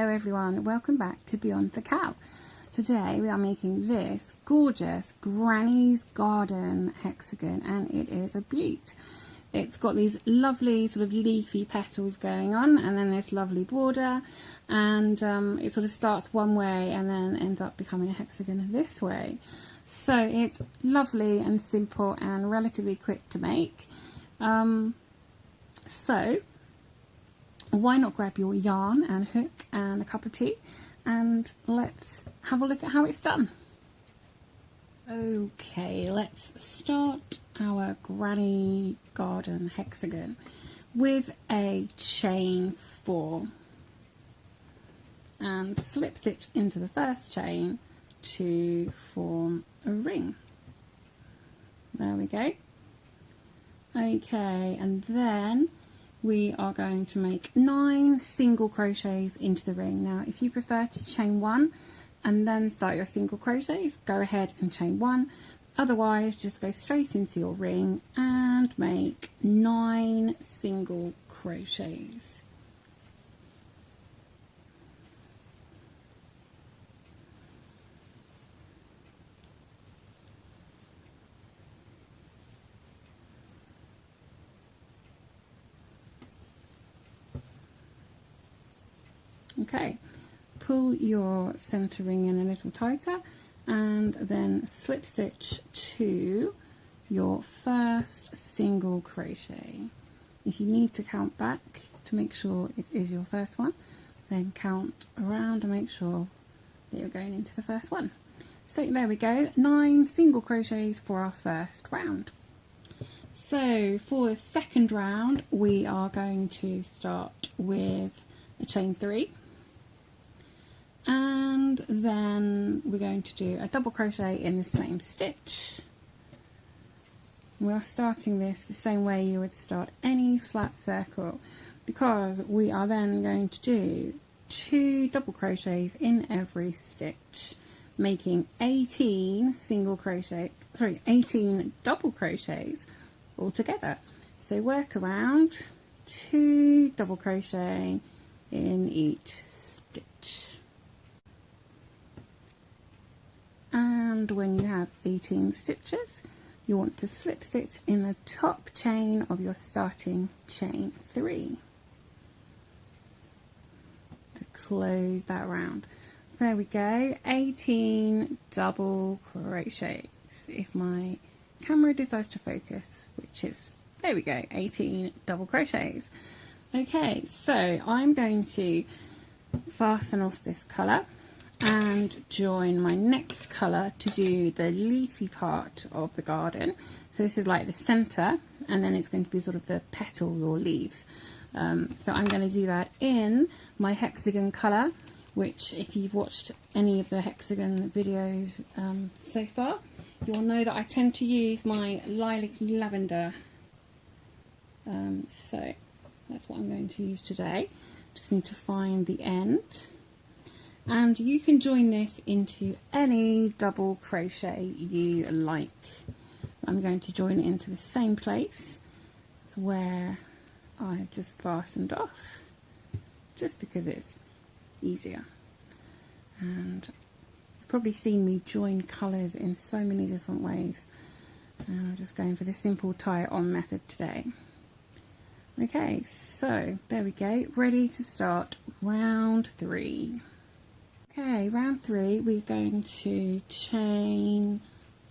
Hello everyone, welcome back to Beyond the Cow. Today we are making this gorgeous Granny's Garden hexagon, and it is a beaut. It's got these lovely sort of leafy petals going on, and then this lovely border, and it sort of starts one way and then ends up becoming a hexagon this way. So it's lovely and simple and relatively quick to make. So why not grab your yarn and hook and a cup of tea, and let's have a look at how it's done. Okay, let's start our Granny Garden hexagon with a chain 4 and slip stitch into the first chain to form a ring. There we go. Okay, and then we are going to make 9 single crochets into the ring. Now if you prefer to chain 1 and then start your single crochets, go ahead and chain 1. Otherwise just go straight into your ring and make 9 single crochets. Okay, pull your center ring in a little tighter and then slip stitch to your first single crochet. If you need to count back to make sure it is your first one, then count around and make sure that you're going into the first one. So there we go, 9 single crochets for our first round. So for the second round we are going to start with a chain 3. And then we're going to do a double crochet in the same stitch. We are starting this the same way you would start any flat circle, because we are then going to do 2 double crochets in every stitch, making 18 double crochets altogether. So work around 2 double crochet in each stitch. And when you have 18 stitches, you want to slip stitch in the top chain of your starting chain 3 to close that round. So there we go, 18 double crochets. If my camera decides to focus, which is, there we go, 18 double crochets. Okay, so I'm going to fasten off this colour and join my next colour to do the leafy part of the garden. So this is like the centre, and then it's going to be sort of the petals or leaves. So I'm going to do that in my hexagon colour, which if you've watched any of the hexagon videos so far, you'll know that I tend to use my lilac-y lavender. So that's what I'm going to use today. Just need to find the end. And you can join this into any double crochet you like. I'm going to join it into the same place as where I've just fastened off, just because it's easier. And you've probably seen me join colours in so many different ways, and I'm just going for the simple tie it on method today. Okay, so there we go, ready to start round 3. Okay, round 3 we're going to chain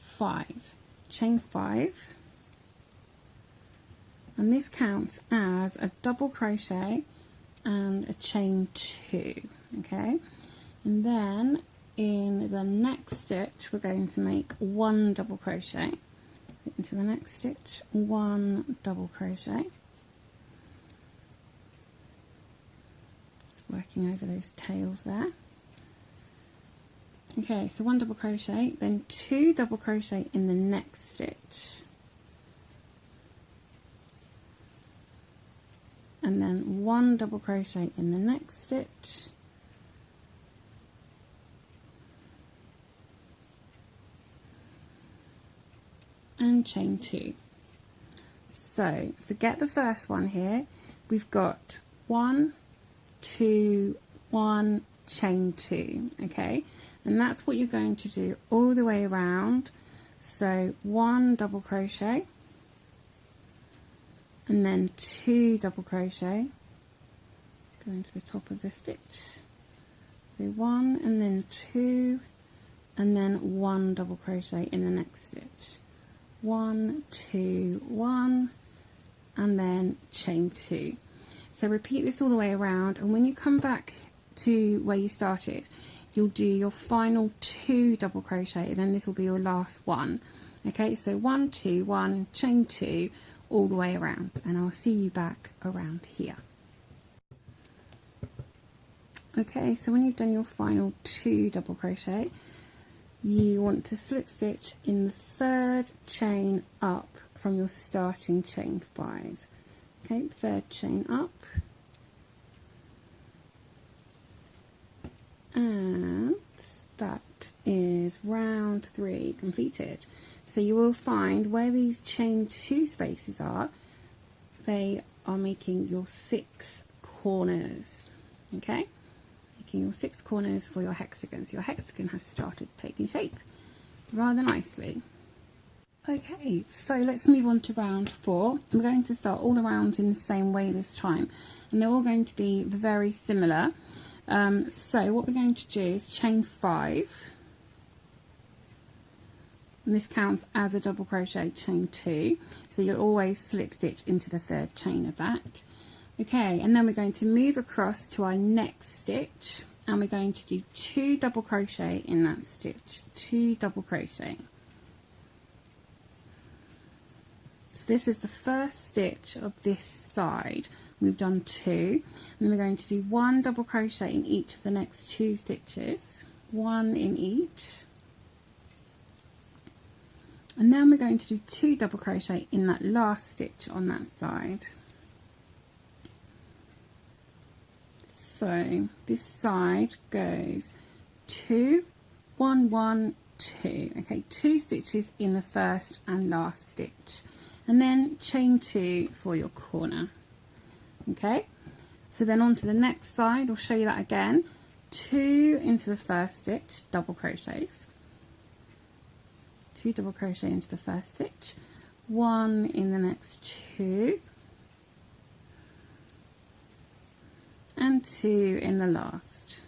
5. Chain 5, and this counts as a double crochet and a chain 2. Okay, and then in the next stitch we're going to make 1 double crochet into the next stitch, 1 double crochet. Just working over those tails there. Okay, so 1 double crochet, then 2 double crochet in the next stitch, and then 1 double crochet in the next stitch, and chain 2. So forget the first one here, we've got 1, 2, 1, chain 2, okay, and that's what you're going to do all the way around. So 1 double crochet and then 2 double crochet, go into the top of the stitch, so 1 and then 2 and then 1 double crochet in the next stitch, 1, 2, 1 and then chain 2. So repeat this all the way around, and when you come back to where you started, you'll do your final 2 double crochet, and then this will be your last one. Okay, so 1, 2, 1, chain 2 all the way around, and I'll see you back around here. Okay, so when you've done your final 2 double crochet, you want to slip stitch in the 3rd chain up from your starting chain 5. Okay, 3rd chain up, and that is round 3 completed. So you will find where these chain 2 spaces are, they are making your 6 corners. Okay, making your 6 corners for your hexagons. Your hexagon has started taking shape rather nicely. Okay, so let's move on to round 4. We're going to start all the rounds in the same way this time, and they're all going to be very similar. So what we're going to do is chain 5, and this counts as a double crochet, chain 2, so you'll always slip stitch into the 3rd chain of that. Okay, and then we're going to move across to our next stitch, and we're going to do 2 double crochet in that stitch, 2 double crochet. So this is the first stitch of this side. We've done 2, and then we're going to do 1 double crochet in each of the next 2 stitches, 1 in each, and then we're going to do 2 double crochet in that last stitch on that side. So this side goes 2, 1, 1, 2. Okay, 2 stitches in the first and last stitch, and then chain 2 for your corner. Okay, so then on to the next side, I'll show you that again. 2 into the first stitch, double crochets, 2 double crochet into the first stitch, 1 in the next 2, and 2 in the last.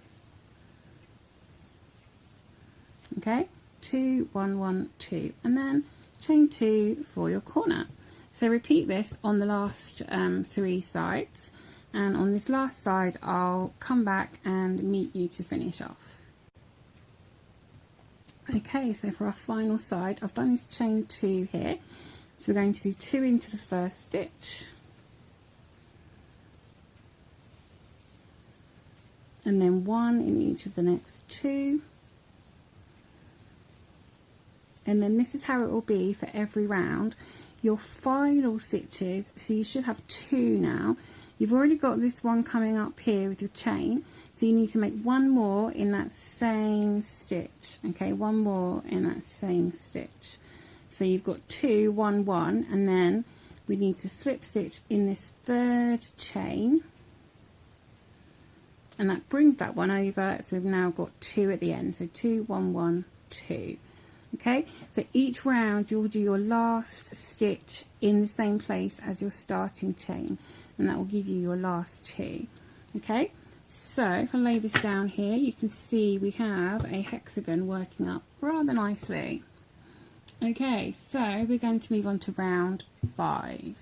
Okay, 2, 1, 1, 2, and then chain 2 for your corner. So repeat this on the last 3 sides, and on this last side I'll come back and meet you to finish off. Okay, so for our final side, I've done this chain 2 here, so we're going to do 2 into the first stitch, and then 1 in each of the next 2, and then this is how it will be for every round. Your final stitches, so you should have 2 now. You've already got this one coming up here with your chain, so you need to make 1 more in that same stitch. Okay, 1 more in that same stitch. So you've got 2, 1, 1, and then we need to slip stitch in this 3rd chain, and that brings that one over, so we've now got 2 at the end, so 2, 1, 1, 2. Okay, so each round you'll do your last stitch in the same place as your starting chain, and that will give you your last 2. Okay, so if I lay this down here, you can see we have a hexagon working up rather nicely. Okay, so we're going to move on to round 5.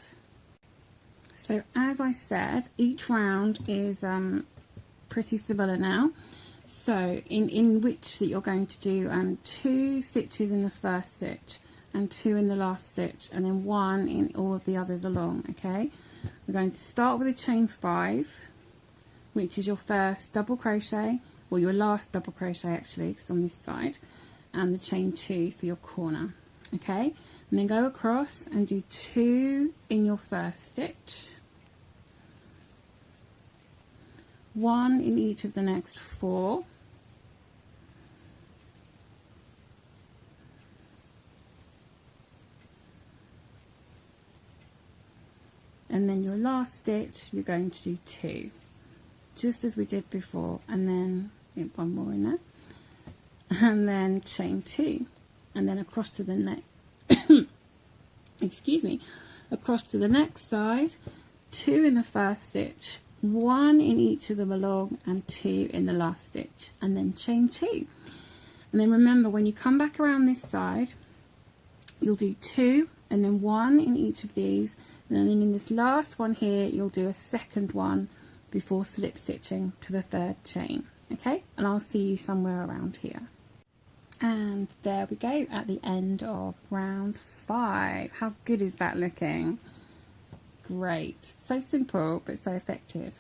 So as I said, each round is pretty similar now. So in which that you're going to do 2 stitches in the first stitch and 2 in the last stitch, and then 1 in all of the others along. Okay, we're going to start with a chain 5, which is your first double crochet, or your last double crochet actually, because on this side, and the chain 2 for your corner. Okay, and then go across and do 2 in your first stitch, 1 in each of the next 4, and then your last stitch you're going to do 2. just as we did before, and then one more in there, and then chain 2, and then across to the next excuse me, across to the next side, 2 in the first stitch, 1 in each of them along, and 2 in the last stitch, and then chain 2. And then remember, when you come back around this side, you'll do 2 and then 1 in each of these, and then in this last one here you'll do a second one before slip stitching to the 3rd chain. Okay, and I'll see you somewhere around here. And there we go, at the end of round 5. How good is that looking? Great. So simple but so effective.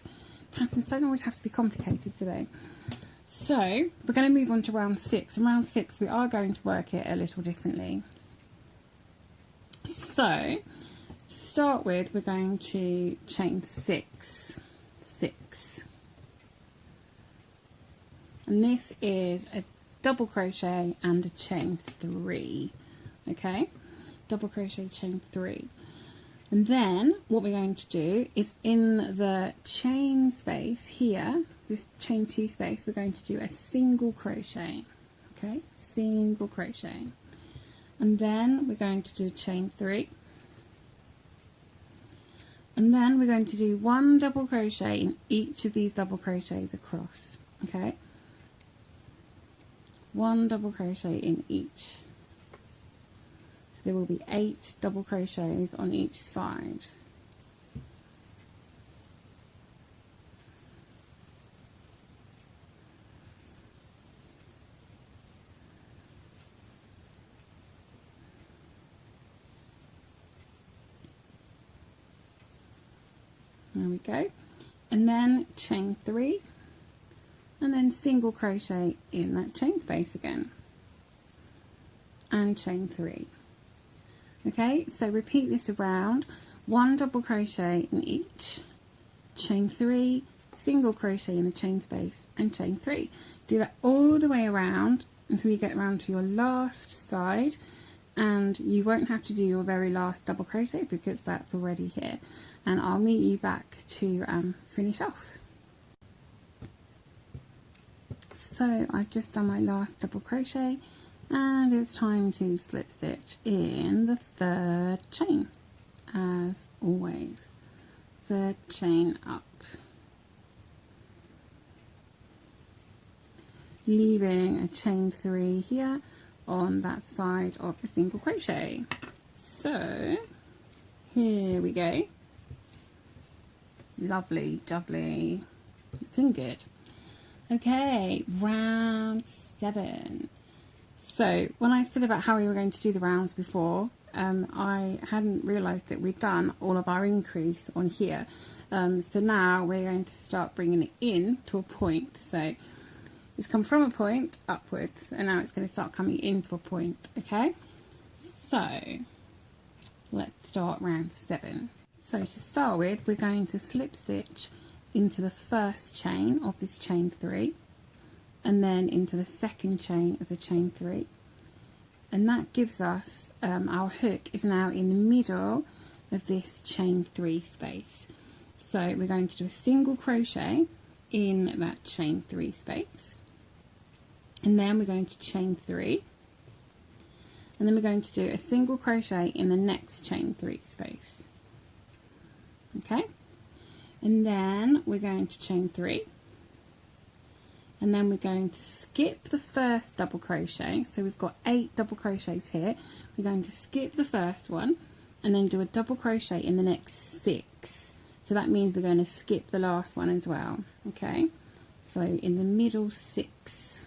Patterns don't always have to be complicated, do they? So we're going to move on to round 6. In round 6 we are going to work it a little differently. So to start with, we're going to chain 6, 6, and this is a double crochet and a chain 3. Okay, double crochet, chain 3. And then what we're going to do is in the chain space here, this chain 2 space, we're going to do a single crochet. Okay, single crochet, and then we're going to do chain 3, and then we're going to do 1 double crochet in each of these double crochets across. Okay, 1 double crochet in each. So there will be 8 double crochets on each side. There we go. And then chain 3, and then single crochet in that chain space again, and chain 3. Okay, so repeat this around, 1 double crochet in each, chain 3, single crochet in the chain space, and chain 3. Do that all the way around until you get around to your last side, and you won't have to do your very last double crochet because that's already here, and I'll meet you back to finish off. So I've just done my last double crochet, and it's time to slip stitch in the 3rd chain, as always. 3rd chain up, leaving a chain 3 here on that side of the single crochet. So here we go. Lovely jubbly, looking good. Okay, round 7. So when I said about how we were going to do the rounds before, I hadn't realised that we'd done all of our increase on here. So now we're going to start bringing it in to a point. So it's come from a point upwards, and now it's going to start coming into a point. Okay, so let's start round 7. So to start with, we're going to slip stitch into the 1st chain of this chain 3, and then into the 2nd chain of the chain 3, and that gives us our hook is now in the middle of this chain 3 space. So we're going to do a single crochet in that chain 3 space, and then we're going to chain 3, and then we're going to do a single crochet in the next chain 3 space. Okay, and then we're going to chain 3, and then we're going to skip the first double crochet. So we've got 8 double crochets here. We're going to skip the first one and then do a double crochet in the next 6. So that means we're going to skip the last one as well. Okay, so in the middle 6.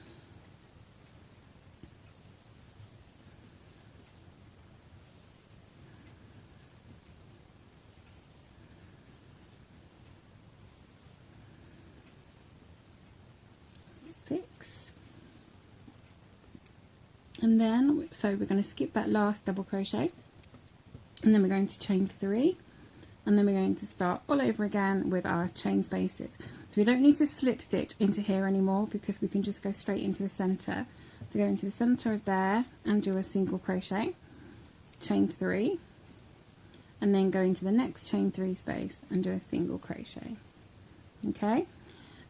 And then, so we're going to skip that last double crochet, and then we're going to chain 3, and then we're going to start all over again with our chain spaces. So we don't need to slip stitch into here anymore because we can just go straight into the center. So go into the center of there and do a single crochet, chain 3, and then go into the next chain 3 space and do a single crochet. Okay,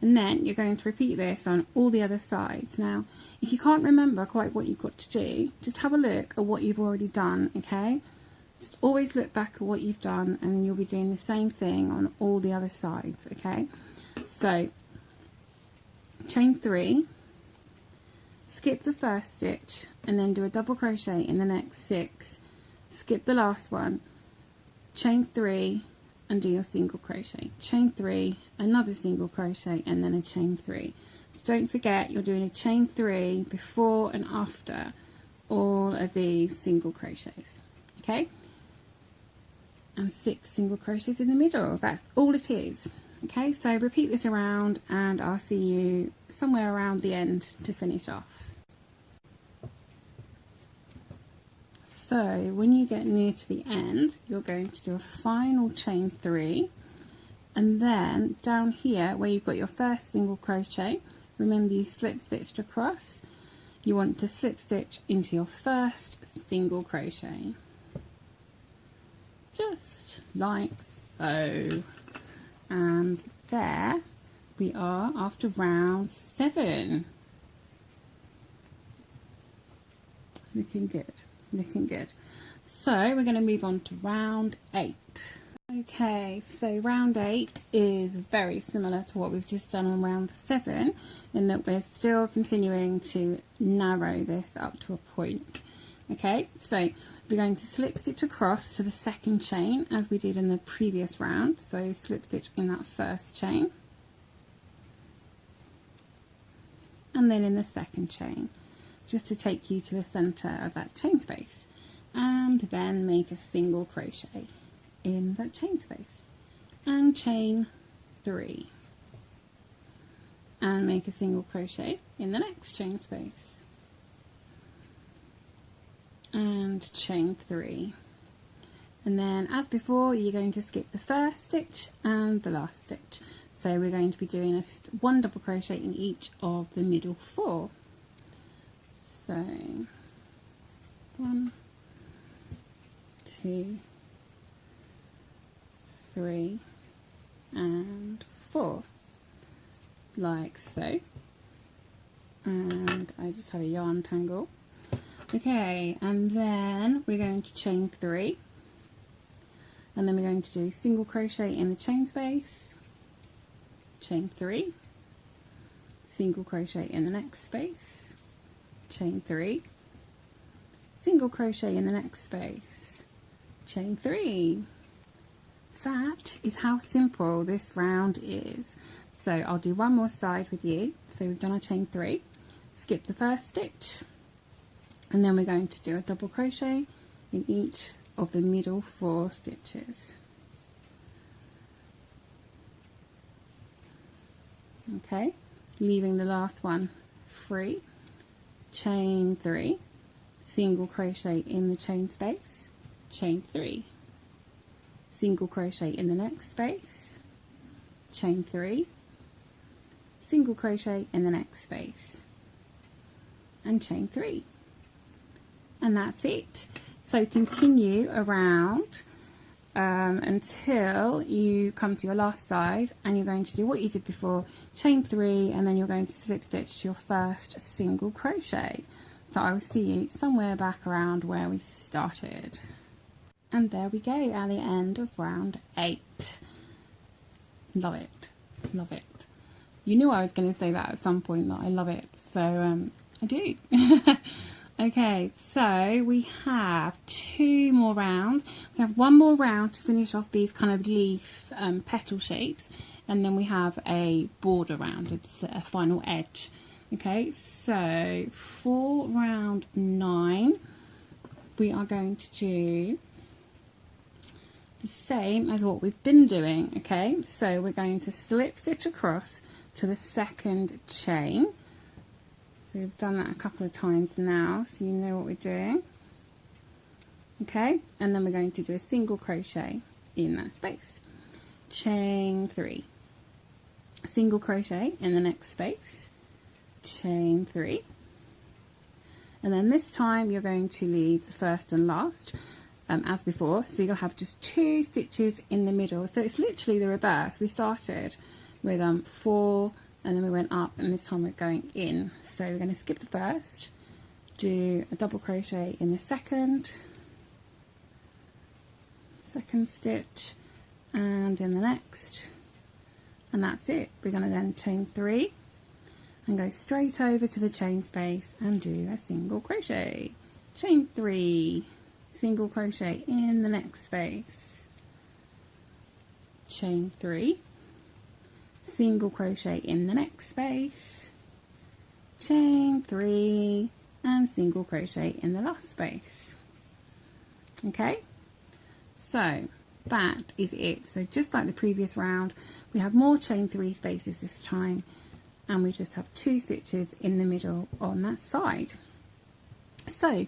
And then you're going to repeat this on all the other sides. Now, if you can't remember quite what you've got to do, just have a look at what you've already done, okay? Just always look back at what you've done, and you'll be doing the same thing on all the other sides, okay? So, chain 3, skip the first stitch, and then do a double crochet in the next 6, skip the last one, chain 3, and do your single crochet, chain 3, another single crochet, and then a chain 3. So don't forget you're doing a chain 3 before and after all of these single crochets, okay? And 6 single crochets in the middle. That's all it is. Okay, so repeat this around, and I'll see you somewhere around the end to finish off. So when you get near to the end, you're going to do a final chain 3, and then down here where you've got your first single crochet, remember you slip stitched across, you want to slip stitch into your first single crochet, just like so. And there we are after round 7. Looking good, looking good. So we're going to move on to round 8. Okay, so round 8 is very similar to what we've just done on round 7, in that we're still continuing to narrow this up to a point. Okay, so we're going to slip stitch across to the second chain as we did in the previous round. So slip stitch in that first chain, and then in the second chain, just to take you to the center of that chain space, and then make a single crochet in that chain space, and chain 3, and make a single crochet in the next chain space, and chain 3. And then as before, you're going to skip the first stitch and the last stitch. So we're going to be doing one double crochet in each of the middle 4. So 1, 2, 3 and 4, like so. And I just have a yarn tangle. Okay, and then we're going to chain 3, and then we're going to do single crochet in the chain space, chain 3, single crochet in the next space, chain 3, single crochet in the next space, chain 3. That is how simple this round is. So I'll do one more side with you. So we've done our chain 3, skip the first stitch, and then we're going to do a double crochet in each of the middle 4 stitches. Okay, leaving the last one free, chain 3, single crochet in the chain space, chain 3, single crochet in the next space, chain 3, single crochet in the next space, and chain 3. And that's it. So continue around until you come to your last side, and you're going to do what you did before, chain 3, and then you're going to slip stitch to your first single crochet. So I will see you somewhere back around where we started. And there we go at the end of round 8. Love it, love it. You knew I was going to say that at some point, that I love it, so I do. Okay, so we have 2 more rounds. We have one more round to finish off these kind of leaf petal shapes, and then we have a border round, it's a final edge. Okay, so for round 9, we are going to do the same as what we've been doing. Okay, so we're going to slip stitch across to the second chain. So we've done that a couple of times now, so you know what we're doing. Okay, and then we're going to do a single crochet in that space, chain 3, single crochet in the next space, chain 3, and then this time you're going to leave the first and last as before, so you'll have just 2 stitches in the middle. So it's literally the reverse. We started with 4 and then we went up, and this time we're going in. So we're going to skip the first, do a double crochet in the second stitch, and in the next, and that's it. We're going to then chain 3 and go straight over to the chain space and do a single crochet, chain 3, single crochet in the next space, chain 3, single crochet in the next space, chain 3, and single crochet in the last space. Okay, so that is it. So just like the previous round, we have more chain 3 spaces this time, and we just have 2 stitches in the middle on that side. So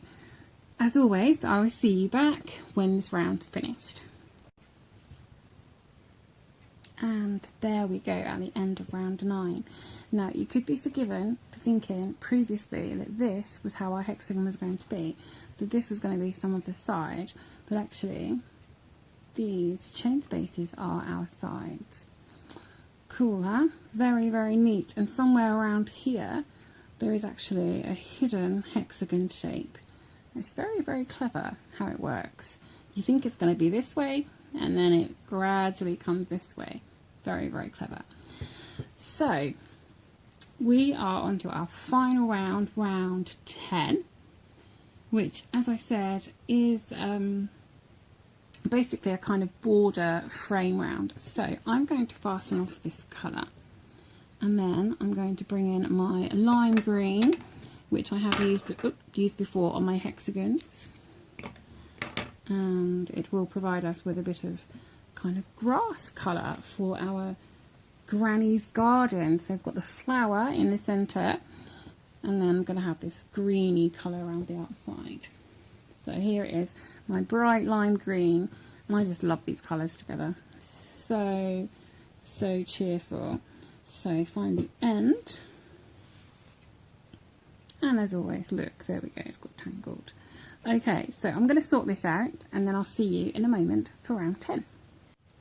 as always, I will see you back when this round's finished. And there we go at the end of round 9. Now you could be forgiven for thinking previously that this was how our hexagon was going to be, that this was going to be some of the side, but actually these chain spaces are our sides. Cool, huh? Very, very neat. And somewhere around here there is actually a hidden hexagon shape. It's very, very clever how it works. You think it's going to be this way, and then it gradually comes this way. Very, very clever. So we are on to our final round, round 10, which, as I said, is basically a kind of border frame round. So I'm going to fasten off this colour, and then I'm going to bring in my lime green, which I have used before on my hexagons, and it will provide us with a bit of kind of grass colour for our granny's garden. So I've got the flower in the centre, and then I'm going to have this greeny colour around the outside. So here it is, my bright lime green, and I just love these colours together. So cheerful. So find the end, and as always, look, there we go, it's got tangled. Okay, so I'm going to sort this out, and then I'll see you in a moment for round 10.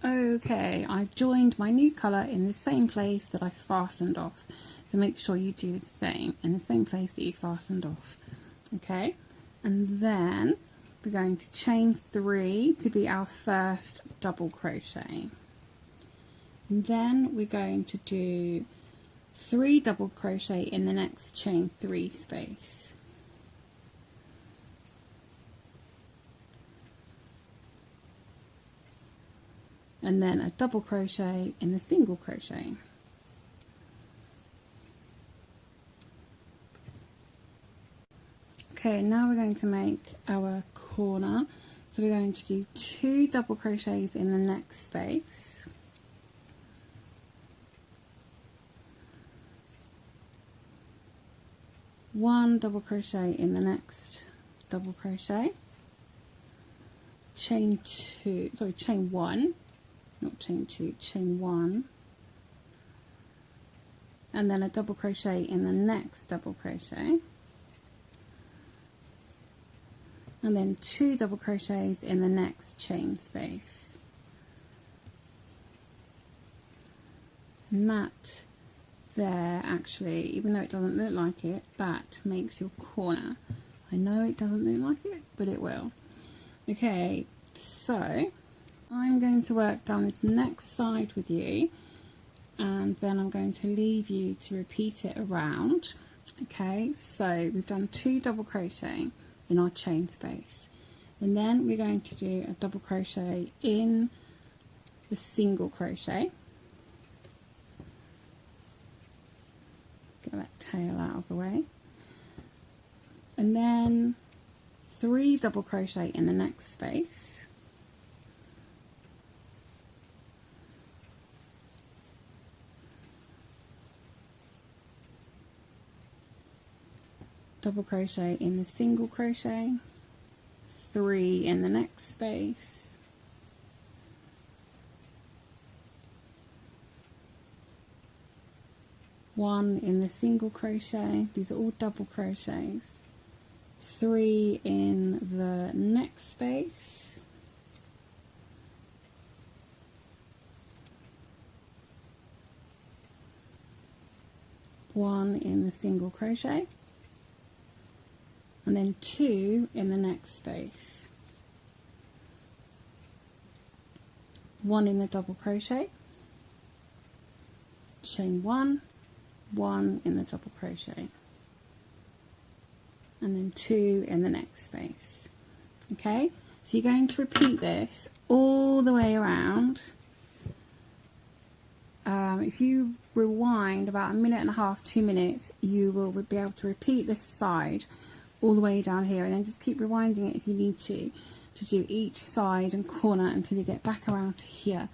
Okay, I've joined my new colour in the same place that I fastened off, so make sure you do the same in the same place that you fastened off. Okay, and then we're going to chain 3 to be our first double crochet, and then we're going to do 3 double crochet in the next chain 3 space, and then a double crochet in the single crochet. Okay, now we're going to make our corner, so we're going to do 2 double crochets in the next space, one double crochet in the next double crochet, chain 1, not chain 2, chain 1, and then a double crochet in the next double crochet, and then 2 double crochets in the next chain space. And that there, actually, even though it doesn't look like it, that makes your corner. I know it doesn't look like it, but it will. Okay, so I'm going to work down this next side with you, and then I'm going to leave you to repeat it around. Okay, so we've done 2 double crochet in our chain space, and then we're going to do a double crochet in the single crochet. Get that tail out of the way, and then 3 double crochet in the next space, double crochet in the single crochet, 3 in the next space, one in the single crochet, these are all double crochets, 3 in the next space, 1 in the single crochet, and then 2 in the next space, 1 in the double crochet, chain 1, 1 in the double crochet, and then 2 in the next space. Okay, so you're going to repeat this all the way around. If you rewind about 1.5 minutes, 2 minutes, you will be able to repeat this side all the way down here, and then just keep rewinding it if you need to do each side and corner until you get back around to here.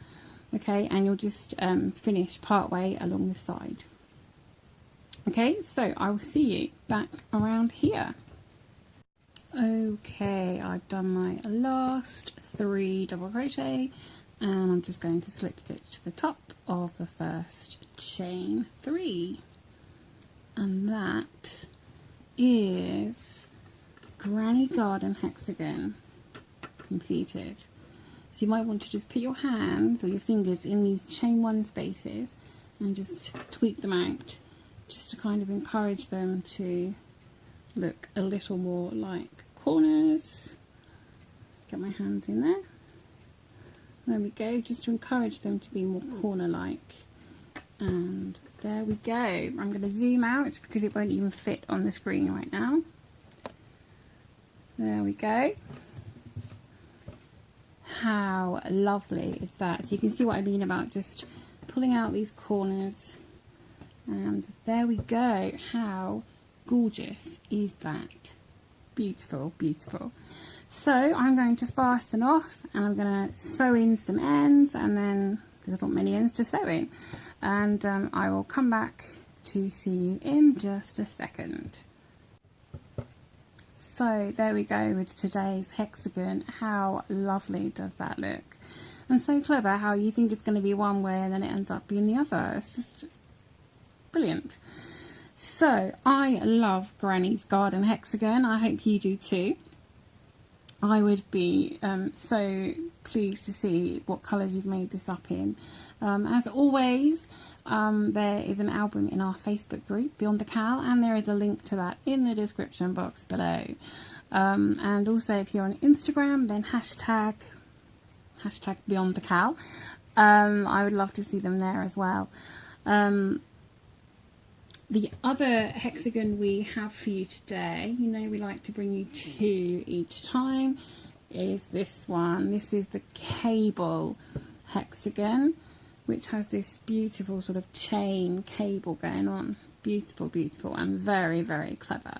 Okay, and you'll just finish part way along the side. Okay, so I will see you back around here. Okay, I've done my last 3 double crochet, and I'm just going to slip stitch the top of the first chain 3, and that is Granny Garden hexagon completed. So you might want to just put your hands or your fingers in these chain 1 spaces and just tweak them out, just to kind of encourage them to look a little more like corners. Get my hands in there. There we go, just to encourage them to be more corner-like. And there we go. I'm going to zoom out because it won't even fit on the screen right now. There we go. How lovely is that? So you can see what I mean about just pulling out these corners. And there we go. How gorgeous is that? Beautiful, beautiful. So I'm going to fasten off, and I'm going to sew in some ends, and then there's not many ends to sew in, and I will come back to see you in just a second. So there we go with today's hexagon. How lovely does that look? And so clever how you think it's going to be one way and then it ends up being the other. It's just brilliant. So I love Granny's Garden hexagon. I hope you do too. I would be so pleased to see what colours you've made this up in. As always, there is an album in our Facebook group, Beyond the Cal, and there is a link to that in the description box below. And also if you're on Instagram, then hashtag Beyond the Cal. I would love to see them there as well. The other hexagon we have for you today, you know we like to bring you 2 each time, is this one. This is the Cable Hexagon, which has this beautiful sort of chain cable going on. Beautiful, beautiful, and very, very clever,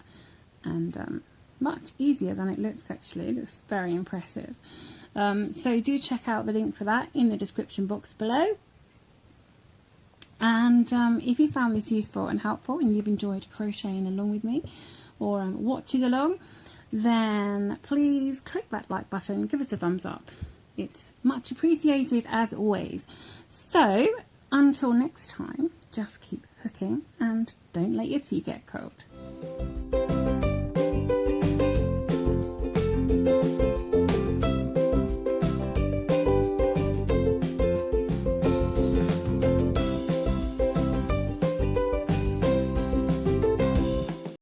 and much easier than it looks actually. It looks very impressive. So do check out the link for that in the description box below. And if you found this useful and helpful and you've enjoyed crocheting along with me or watching along, then please click that like button, give us a thumbs up. It's much appreciated as always. So until next time, just keep hooking and don't let your tea get cold.